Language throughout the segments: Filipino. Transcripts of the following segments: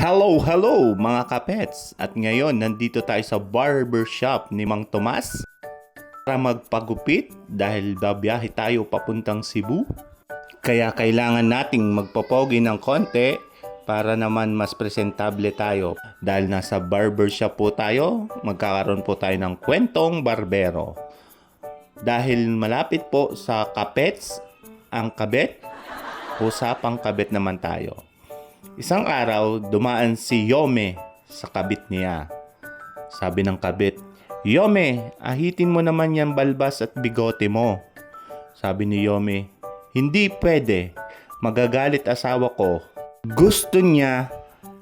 Hello, hello mga kapets! At ngayon, nandito tayo sa barbershop ni Mang Tomas para magpagupit dahil babiyahe tayo papuntang Cebu. Kaya kailangan nating magpopogi ng konti para naman mas presentable tayo. Dahil nasa barbershop po tayo, magkakaroon po tayo ng kwentong barbero. Dahil malapit po sa kapets ang kabet, usapang kabet naman tayo. Isang araw, dumaan si Yome sa kabit niya. Sabi ng kabit, "Yome, ahitin mo naman yung balbas at bigote mo." Sabi ni Yome, "Hindi pwede. Magagalit asawa ko. Gusto niya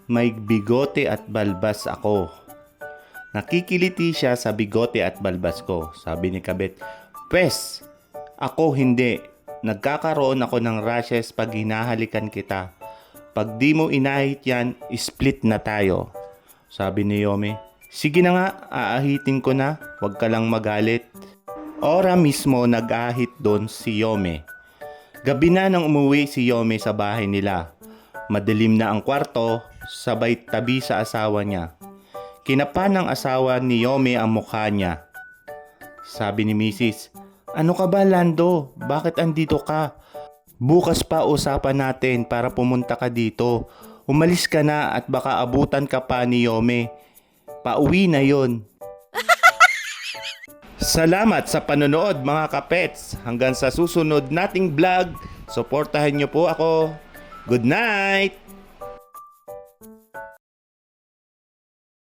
may bigote at balbas ako." Nakikiliti siya sa bigote at balbas ko. Sabi ni kabit, "Pwes, ako hindi. Nagkakaroon ako ng rashes pag hinahalikan kita. Pag di mo inahit yan, split na tayo." Sabi ni Yome, "Sige na nga, aahitin ko na. Huwag ka lang magalit." Ora mismo nag-ahit doon si Yome. Gabi na nang umuwi si Yome sa bahay nila. Madilim na ang kwarto, sabay tabi sa asawa niya. Kinapa ng asawa ni Yome ang mukha niya. Sabi ni Mrs., "Ano ka ba, Lando? Bakit andito ka? Bukas pa usapan natin para pumunta ka dito. Umalis ka na at baka abutan ka pa ni Yome. Pauwi na yon." Salamat sa panonood mga kapets. Hanggang sa susunod nating vlog, suportahan niyo po ako. Good night!